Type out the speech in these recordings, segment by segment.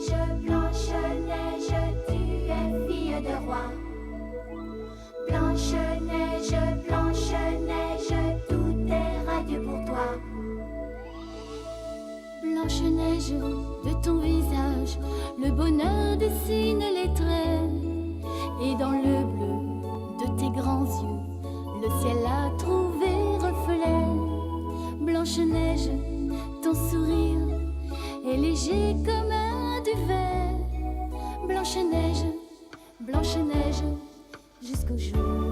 Blanche-Neige, tu es fille de roi. Blanche-Neige, Blanche-Neige, tout est radieux pour toi. Blanche-Neige, de ton visage, le bonheur dessine les traits. Et dans le bleu de tes grands yeux, le ciel a trouvé reflet. Blanche-Neige, ton sourire est léger comme un duvet. Blanche-Neige, Blanche-Neige, jusqu'au jour.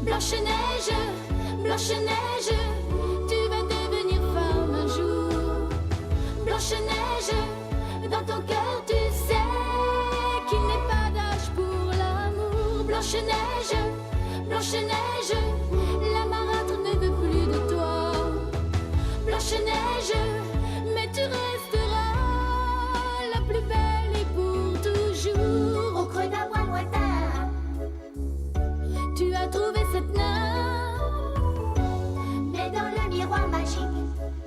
Blanche-Neige, Blanche-Neige, tu vas devenir femme un jour. Blanche-Neige, dans ton cœur tu sais qu'il n'est pas d'âge pour l'amour. Blanche-Neige, Blanche-Neige, la marâtre ne veut plus de toi. Blanche-Neige, mais tu resteras la plus belle et pour toujours. Au creux d'un bois lointain, tu as trouvé cette nymphe, mais dans le miroir magique,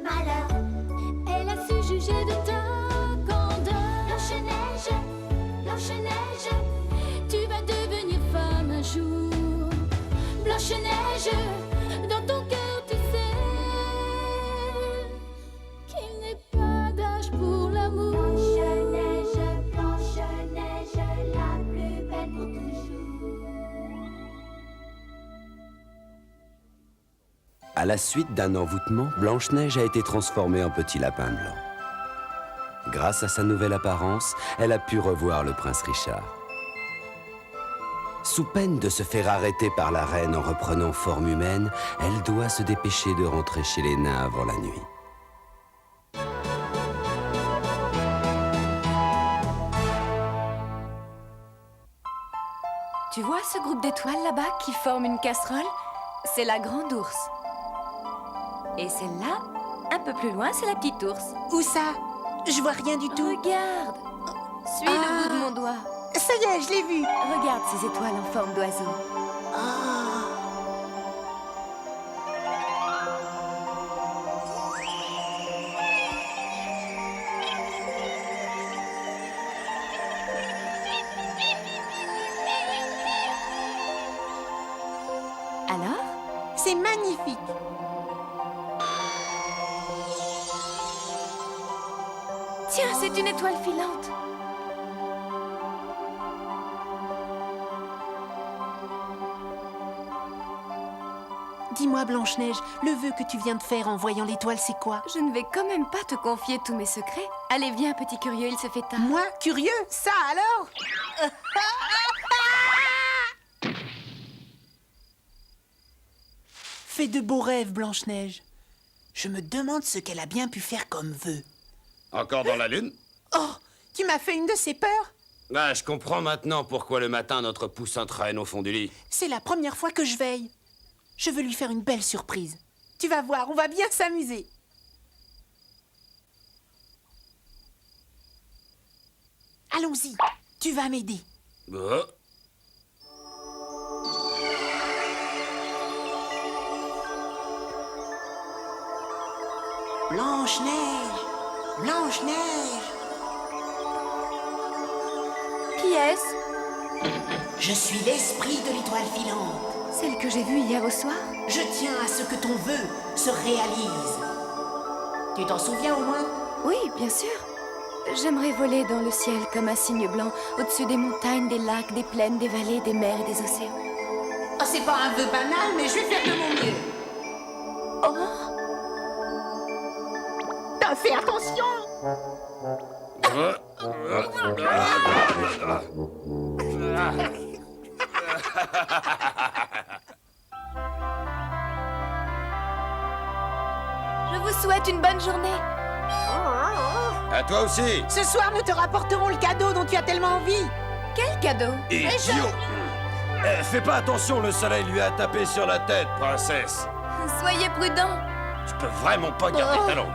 malheur. elle a su juger de ta candeur. Blanche-Neige, Blanche-Neige, Tu vas devenir femme un jour. Blanche-Neige, dans ton cœur tu sais qu'il n'est pas d'âge pour l'amour. Blanche-Neige, Blanche-Neige, la plus belle pour toujours. À la suite d'un envoûtement, Blanche-Neige a été transformée en petit lapin blanc. Grâce à sa nouvelle apparence, elle a pu revoir le prince Richard. Sous peine de se faire arrêter par la reine en reprenant forme humaine, elle doit se dépêcher de rentrer chez les nains avant la nuit. Tu vois ce groupe d'étoiles là-bas qui forme une casserole? C'est la grande ours. Et celle-là, un peu plus loin, c'est la petite ours. Où ça? Je vois rien du tout. Regarde! Suis le bout de mon doigt. Ça y est, je l'ai vu. Regarde ces étoiles en forme d'oiseau. Alors? C'est magnifique. Tiens, c'est une étoile filante. Dis-moi, Blanche-Neige, le vœu que tu viens de faire en voyant l'étoile, c'est quoi? Je ne vais quand même pas te confier tous mes secrets. Allez, viens, petit curieux, il se fait tard. Moi, curieux? Ça alors? Fais de beaux rêves, Blanche-Neige. Je me demande ce qu'elle a bien pu faire comme vœu. Encore dans la lune? Oh, tu m'as fait une de ces peurs? Ah, je comprends maintenant pourquoi le matin notre poussin traîne au fond du lit. C'est la première fois que je veille. Je veux lui faire une belle surprise. Tu vas voir, on va bien s'amuser. Allons-y, tu vas m'aider. Oh. Blanche-Neige, Blanche-Neige. Qui est-ce? Je suis l'esprit de l'étoile filante. Celle que j'ai vue hier au soir? Je tiens à ce que ton vœu se réalise. Tu t'en souviens au moins? Oui, bien sûr. J'aimerais voler dans le ciel comme un cygne blanc, au-dessus des montagnes, des lacs, des plaines, des vallées, des mers et des océans. Oh, c'est pas un vœu banal, mais je vais faire de mon mieux. Oh! Fais attention! Je vous souhaite une bonne journée. À toi aussi. Ce soir, nous te rapporterons le cadeau dont tu as tellement envie. Quel cadeau? Idiot. Fais pas attention, le soleil lui a tapé sur la tête, princesse. Soyez prudents. Tu peux vraiment pas garder ta langue.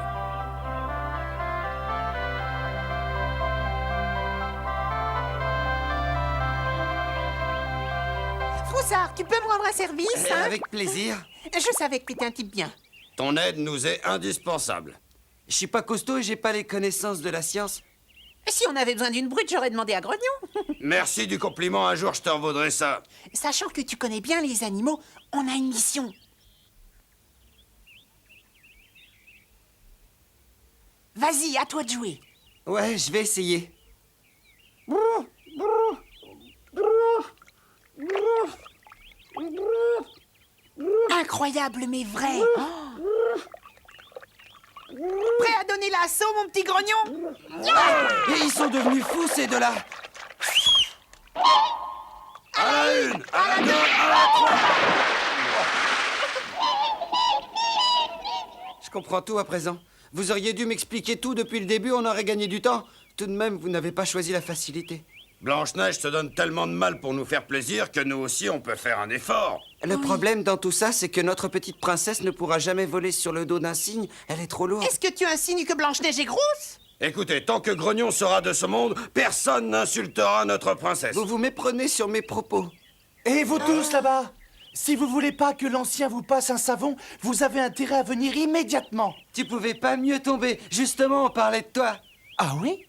Froussard, tu peux me rendre un service, hein? Avec plaisir. Je savais que tu étais un type bien. Ton aide nous est indispensable. Je suis pas costaud et j'ai pas les connaissances de la science. Et si on avait besoin d'une brute, j'aurais demandé à Grognon. Merci du compliment, un jour je te revaudrai ça. Sachant que tu connais bien les animaux, on a une mission. Vas-y, à toi de jouer. Ouais, je vais essayer. Incroyable, mais vrai. Prêt à donner l'assaut, mon petit Grognon? Et ils sont devenus fous, ces deux-là. À la une, à la deux, à la trois. Je comprends tout à présent. Vous auriez dû m'expliquer tout depuis le début, on aurait gagné du temps. Tout de même, vous n'avez pas choisi la facilité. Blanche-Neige se donne tellement de mal pour nous faire plaisir que nous aussi on peut faire un effort. Le problème dans tout ça, c'est que notre petite princesse ne pourra jamais voler sur le dos d'un cygne. Elle est trop lourde. Est-ce que tu insinues que Blanche-Neige est grosse? Écoutez, tant que Grognon sera de ce monde, personne n'insultera notre princesse. Vous vous méprenez sur mes propos. Et vous tous là-bas, si vous voulez pas que l'ancien vous passe un savon, vous avez intérêt à venir immédiatement. Tu pouvais pas mieux tomber. Justement, on parlait de toi. Ah oui?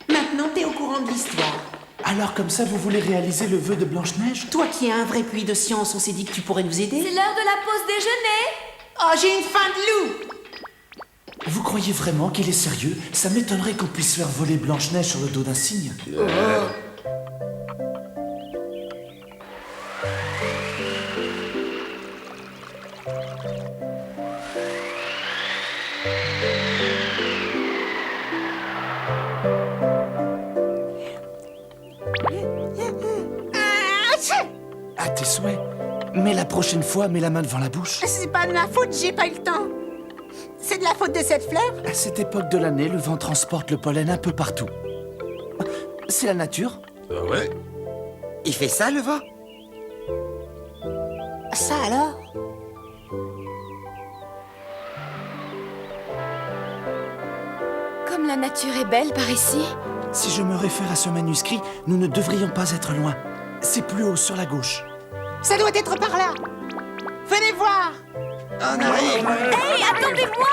Maintenant, t'es au courant de l'histoire. Alors comme ça, vous voulez réaliser le vœu de Blanche-Neige? Toi qui es un vrai puits de science, on s'est dit que tu pourrais nous aider. C'est l'heure de la pause déjeuner. Oh, j'ai une faim de loup! Vous croyez vraiment qu'il est sérieux? Ça m'étonnerait qu'on puisse faire voler Blanche-Neige sur le dos d'un cygne. À tes souhaits. Mais la prochaine fois, mets la main devant la bouche. C'est pas de ma faute, j'ai pas eu le temps. C'est de la faute de cette fleur? À cette époque de l'année, le vent transporte le pollen un peu partout. C'est la nature. Ah ouais? Il fait ça, le vent? Ça alors? Comme la nature est belle par ici. Si je me réfère à ce manuscrit, nous ne devrions pas être loin. C'est plus haut, sur la gauche. Ça doit être par là. Venez voir. On arrive. Hey, attendez-moi!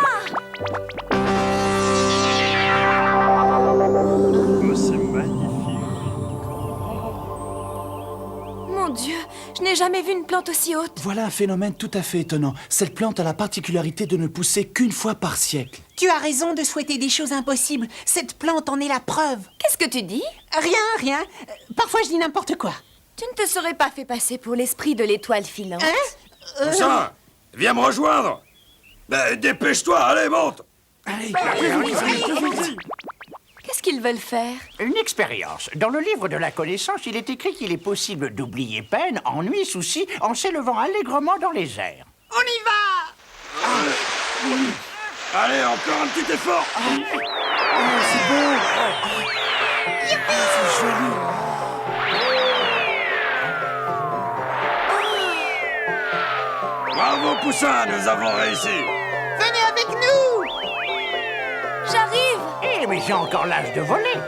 Mon Dieu, je n'ai jamais vu une plante aussi haute. Voilà un phénomène tout à fait étonnant. Cette plante a la particularité de ne pousser qu'une fois par siècle. Tu as raison de souhaiter des choses impossibles. Cette plante en est la preuve. Qu'est-ce que tu dis? Rien. Parfois, je dis n'importe quoi. Tu ne te serais pas fait passer pour l'esprit de l'étoile filante. Hein? Poussin, viens me rejoindre. Dépêche-toi, allez, monte. Allez, Qu'est-ce qu'ils veulent faire? Une expérience. Dans le livre de la connaissance, il est écrit qu'il est possible d'oublier peine, ennui, soucis, en s'élevant allègrement dans les airs. On y va. Allez, encore un petit effort. c'est beau. C'est joli. Bravo, Poussin, nous avons réussi. Venez avec nous. J'arrive! Eh, mais j'ai encore l'âge de voler.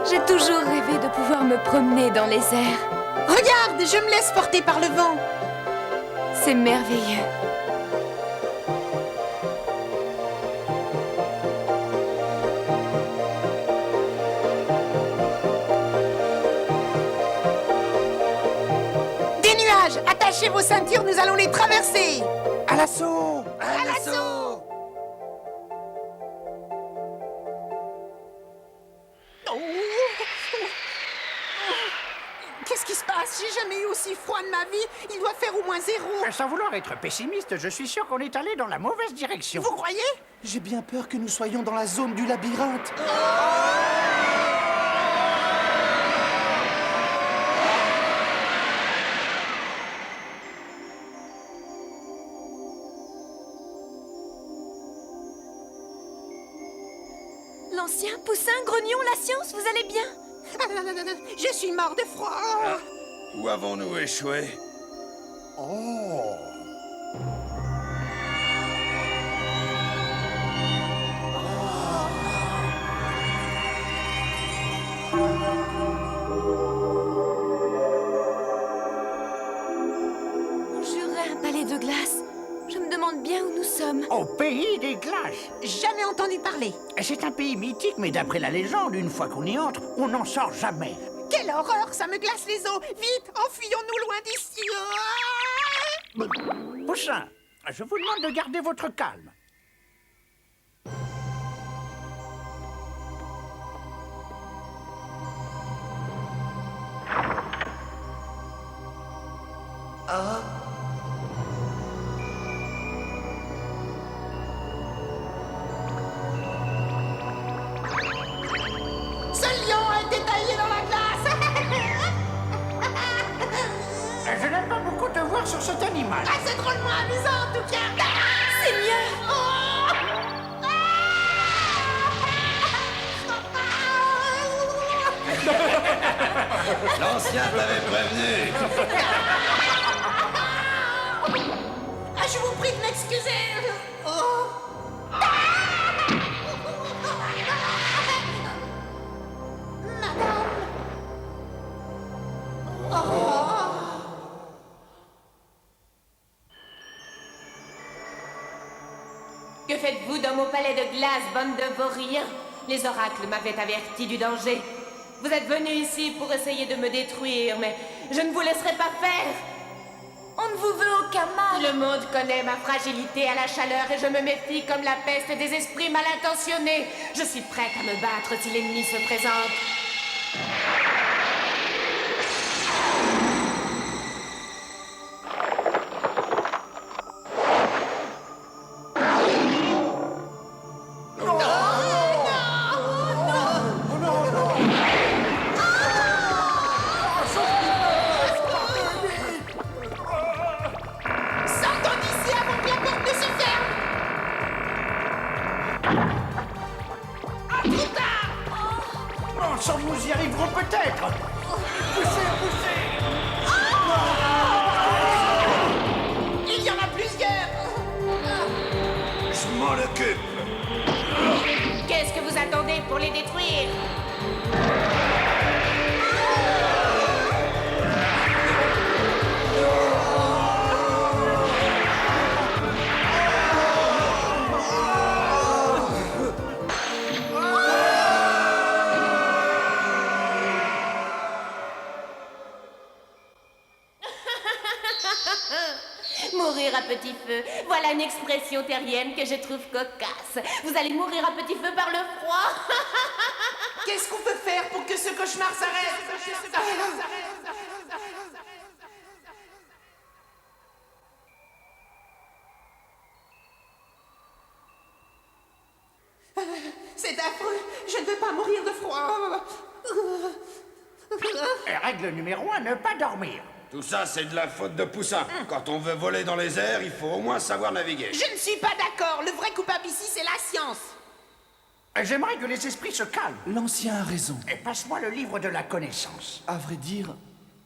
J'ai toujours rêvé de pouvoir me promener dans les airs. Regarde, je me laisse porter par le vent. C'est merveilleux. Des nuages, attachez vos ceintures, nous allons les traverser. À l'assaut. À l'assaut. Qu'est-ce qui se passe? J'ai jamais eu aussi froid de ma vie. Il doit faire au moins 0. Sans vouloir être pessimiste, je suis sûr qu'on est allé dans la mauvaise direction. Vous croyez? J'ai bien peur que nous soyons dans la zone du labyrinthe. L'ancien, Poussin, Grognon, la science, vous allez bien? Je suis mort de froid. Où avons-nous échoué? On jurerait un palais de glace. Je me demande bien où nous sommes. Au pays des glaces. Jamais entendu parler. C'est un pays mythique, mais d'après la légende, une fois qu'on y entre, on n'en sort jamais. Quelle horreur, ça me glace les os. Vite, enfuyons-nous loin d'ici. Poussin, je vous demande de garder votre calme. Ce lion a été taillé dans la glace. Je n'aime pas beaucoup te voir sur cet animal. Ah, c'est drôlement amusant en tout cas. C'est mieux. L'ancien t'avait prévenu. Ah, je vous prie de m'excuser. Madame. Que faites-vous dans mon palais de glace, bande de vauriens? Les oracles m'avaient averti du danger. Vous êtes venus ici pour essayer de me détruire, mais je ne vous laisserai pas faire. On ne vous veut aucun mal. Le monde connaît ma fragilité à la chaleur et je me méfie comme la peste des esprits mal intentionnés. Je suis prête à me battre si l'ennemi se présente. Sortons d'ici avant que la porte ne se ferme. Ah, trop tard. Ensemble, nous y arriverons peut-être. Poussez, poussez. Il y en a plusieurs. Je m'en occupe. Qu'est-ce que vous attendez pour les détruire? Mourir à petit feu, voilà une expression terrienne que je trouve cocasse. Vous allez mourir à petit feu par le froid. Qu'est-ce qu'on peut faire pour que ce cauchemar s'arrête? C'est affreux. Je ne veux pas mourir de froid. Règle numéro 1, ne pas dormir. Tout ça, c'est de la faute de Poussin. Quand on veut voler dans les airs, il faut au moins savoir naviguer. Je ne suis pas d'accord. Le vrai coupable ici, c'est la science. J'aimerais que les esprits se calment. L'ancien a raison. Et passe-moi le livre de la connaissance. À vrai dire,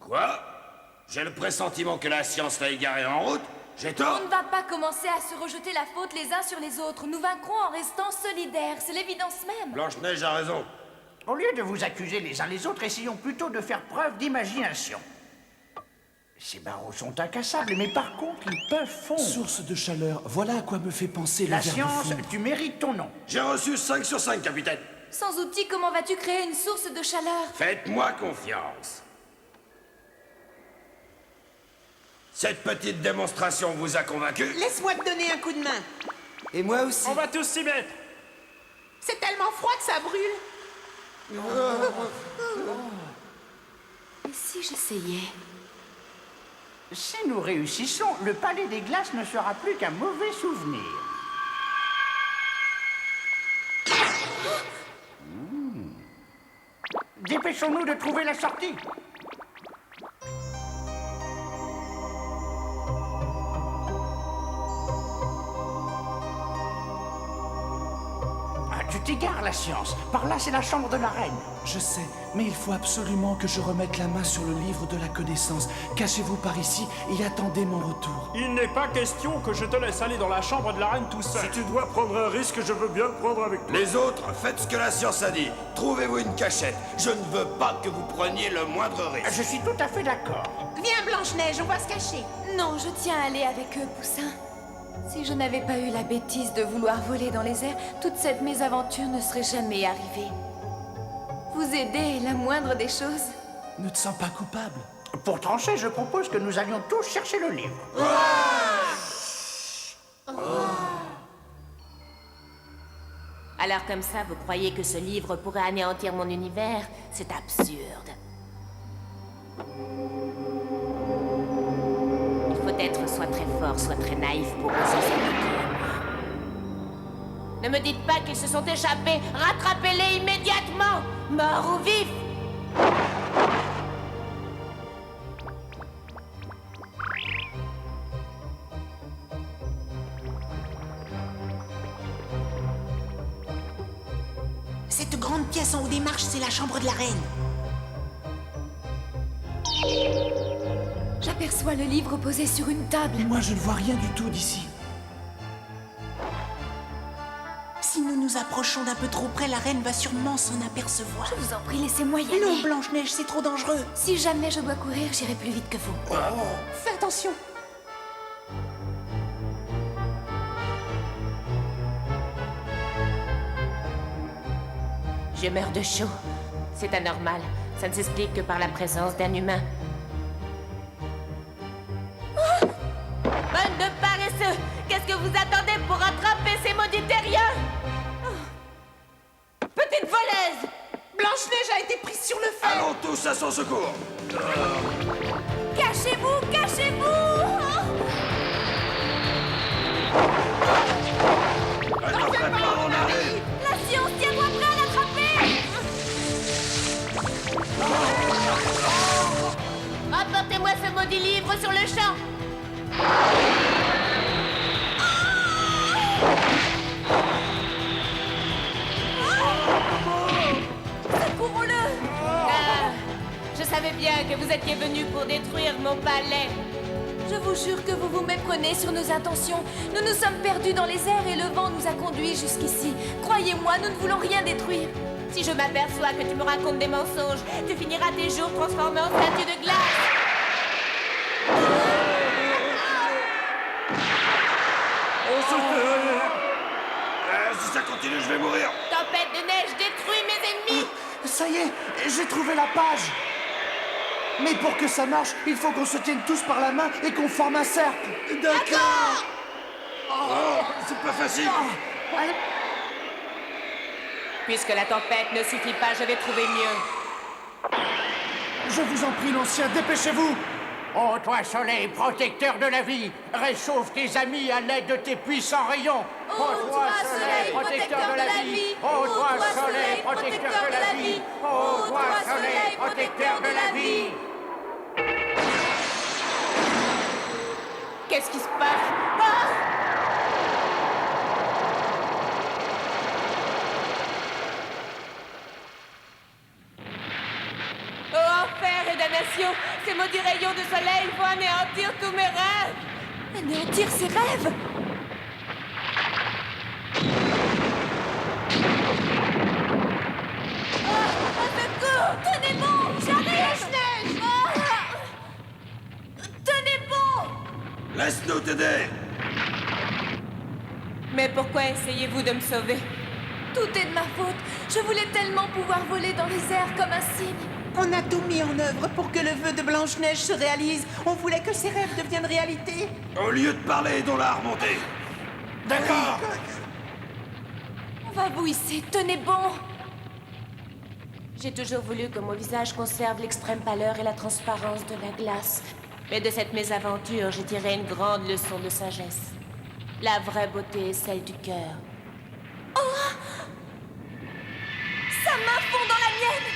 Quoi? J'ai le pressentiment que la science l'a égaré en route. J'ai tort? On ne va pas commencer à se rejeter la faute les uns sur les autres. Nous vaincrons en restant solidaires. C'est l'évidence même. Blanche-Neige a raison. Au lieu de vous accuser les uns les autres, essayons plutôt de faire preuve d'imagination. Ces barreaux sont incassables, mais par contre, ils peuvent fondre. source de chaleur, voilà à quoi me fait penser La le verbe science, fondre. tu mérites ton nom. J'ai reçu 5 sur 5, capitaine. Sans outils, comment vas-tu créer une source de chaleur? Faites-moi confiance. Cette petite démonstration vous a convaincu? Laisse-moi te donner un coup de main. Et moi aussi. On va tous s'y mettre. C'est tellement froid que ça brûle. Et si j'essayais? Si nous réussissons, le palais des glaces ne sera plus qu'un mauvais souvenir. Dépêchons-nous de trouver la sortie. Tu T'égares la science. Par là, c'est la chambre de la reine. Je sais, mais il faut absolument que je remette la main sur le livre de la connaissance. Cachez-vous par ici et attendez mon retour. Il n'est pas question que je te laisse aller dans la chambre de la reine tout seul. Si tu dois prendre un risque, je veux bien le prendre avec toi. Les autres, faites ce que la science a dit. Trouvez-vous une cachette. Je ne veux pas que vous preniez le moindre risque. Je suis tout à fait d'accord. Viens, Blanche-Neige, on va se cacher. Non, je tiens à aller avec eux, Poussin. Si je n'avais pas eu la bêtise de vouloir voler dans les airs, toute cette mésaventure ne serait jamais arrivée. Vous aider est la moindre des choses. Ne te sens pas coupable. Pour trancher, je propose que nous allions tous chercher le livre. Alors comme ça, vous croyez que ce livre pourrait anéantir mon univers? C'est absurde. Il faut être soit très fort, soit très naïf pour oser s'attaquer à moi. Ne me dites pas qu'ils se sont échappés. Rattrapez-les immédiatement, morts ou vifs. Cette grande pièce en haut des marches, c'est la chambre de la reine. J'aperçois le livre posé sur une table. Moi, je ne vois rien du tout d'ici. Si nous nous approchons d'un peu trop près, la reine va sûrement s'en apercevoir. Je vous en prie, laissez-moi y aller. Non, Blanche-Neige, c'est trop dangereux. Si jamais je dois courir, j'irai plus vite que vous. Fais attention. Je meurs de chaud. C'est anormal. Ça ne s'explique que par la présence d'un humain. Oh! Bande de paresseux! Qu'est-ce que vous attendez pour rattraper ces maudits terriens? Oh. Petite voleuse! Blanche-Neige a été prise sur le feu. Allons tous à son secours. Cachez-vous! Cachez-vous! Attends, faites pas, on arrive. La science, tiens-toi prêt à l'attraper! Apportez-moi ce maudit livre sur le champ! Secourons-le! Ah, je savais bien que vous étiez venu pour détruire mon palais. Je vous jure que vous vous méprenez sur nos intentions. Nous nous sommes perdus dans les airs et le vent nous a conduits jusqu'ici. Croyez-moi, nous ne voulons rien détruire. Si je m'aperçois que tu me racontes des mensonges, tu finiras tes jours transformé en statue de glace. On se fait. Si ça continue, je vais mourir. Tempête de neige détruit mes ennemis. Ça y est, j'ai trouvé la page. Mais pour que ça marche, il faut qu'on se tienne tous par la main et qu'on forme un cercle. D'accord. Oh, c'est pas facile. Puisque la tempête ne suffit pas, je vais trouver mieux. Je vous en prie, l'ancien, dépêchez-vous. Ô toi, soleil, protecteur de la vie, réchauffe tes amis à l'aide de tes puissants rayons. Ô toi, soleil, protecteur de la vie. Ô toi, soleil, protecteur de la vie. Ô toi, soleil, protecteur de la vie. Qu'est-ce qui se passe? Ah! Oh, enfer et damnation! Ces maudits rayons de soleil vont anéantir tous mes rêves! Anéantir ses rêves! Au secours! Tenez bon! J'arrive! Tenez bon! Laisse-nous t'aider. Mais pourquoi essayez-vous de me sauver? Tout est de ma faute. Je voulais tellement pouvoir voler dans les airs comme un cygne. On a tout mis en œuvre pour que le vœu de Blanche-Neige se réalise. On voulait que ses rêves deviennent réalité. Au lieu de parler, aidons-la à remonter. D'accord. On va vous hisser. Tenez bon! J'ai toujours voulu que mon visage conserve l'extrême pâleur et la transparence de la glace. Mais de cette mésaventure, j'ai tiré une grande leçon de sagesse. La vraie beauté est celle du cœur. Sa main fond dans la mienne!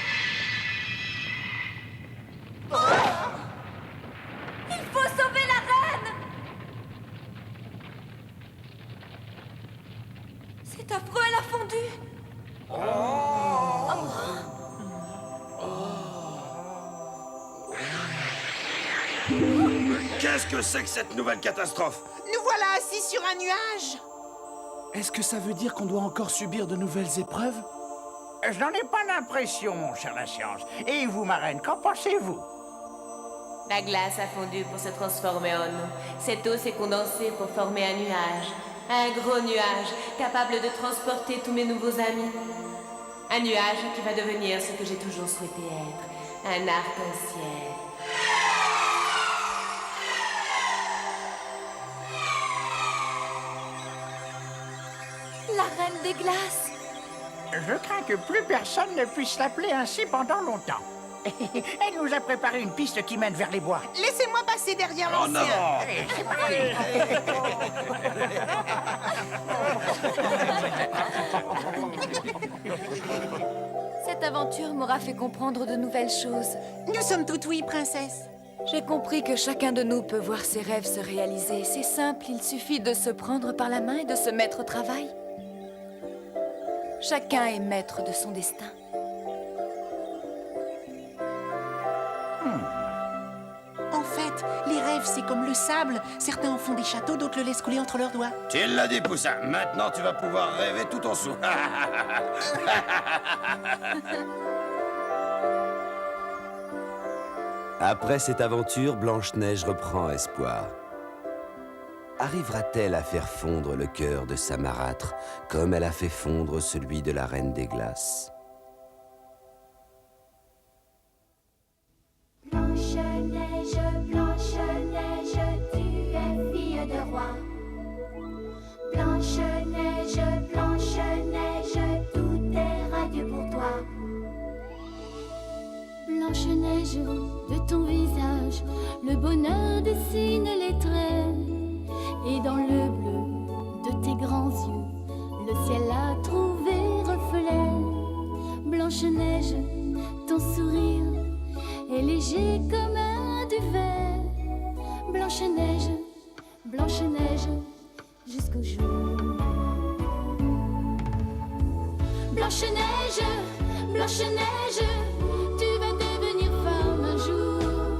Il faut sauver la reine! C'est affreux, elle a fondu! Qu'est-ce que c'est que cette nouvelle catastrophe? Nous voilà assis sur un nuage. Est-ce que ça veut dire qu'on doit encore subir de nouvelles épreuves? Je n'en ai pas l'impression, mon cher la science. Et vous, marraine, qu'en pensez-vous? La glace a fondu pour se transformer en eau. Cette eau s'est condensée pour former un nuage. Un gros nuage, capable de transporter tous mes nouveaux amis. Un nuage qui va devenir ce que j'ai toujours souhaité être. Un arc-en-ciel. La reine des glaces. Je crains que plus personne ne puisse l'appeler ainsi pendant longtemps. Elle nous a préparé une piste qui mène vers les bois. Laissez-moi passer derrière En l'ancien. avant! Allez, c'est parti. Cette aventure m'aura fait comprendre de nouvelles choses. Nous sommes toutes oui, princesse. J'ai compris que chacun de nous peut voir ses rêves se réaliser. C'est simple, il suffit de se prendre par la main et de se mettre au travail. Chacun est maître de son destin. En fait, les rêves, c'est comme le sable. Certains en font des châteaux, d'autres le laissent couler entre leurs doigts. Tu l'as dit, Poussin. Maintenant, tu vas pouvoir rêver tout en dessous. Après cette aventure, Blanche-Neige reprend espoir. Arrivera-t-elle à faire fondre le cœur de sa marâtre comme elle a fait fondre celui de la Reine des Glaces? Blanche-Neige, Blanche-Neige, tu es fille de roi. Blanche-Neige, Blanche-Neige, tout est radieux pour toi. Blanche-Neige, de ton visage, le bonheur dessine les traits. Et dans le bleu de tes grands yeux, le ciel a trouvé reflet. Blanche-Neige, ton sourire est léger comme un duvet. Blanche-Neige, Blanche-Neige, jusqu'au jour. Blanche-Neige, Blanche-Neige, tu vas devenir femme un jour.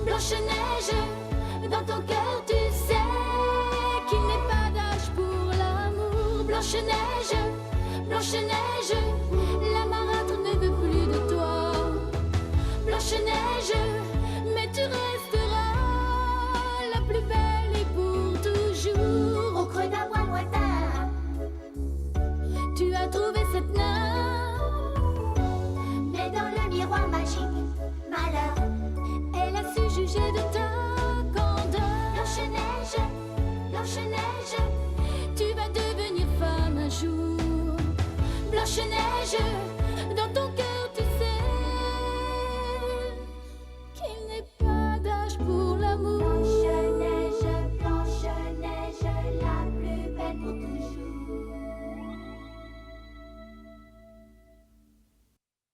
Blanche-Neige, dans ton cœur tu sais qu'il n'est pas d'âge pour l'amour. Blanche-Neige, Blanche-Neige, la marâtre ne veut plus de toi. Blanche-Neige, mais tu resteras la plus belle et pour toujours. Au creux d'un bois lointain, Tu as trouvé cette nymphe, mais dans le miroir magique, malheur. elle a su juger de ta candeur. Blanche-Neige, Blanche-Neige, Tu vas devenir femme un jour. Blanche-Neige,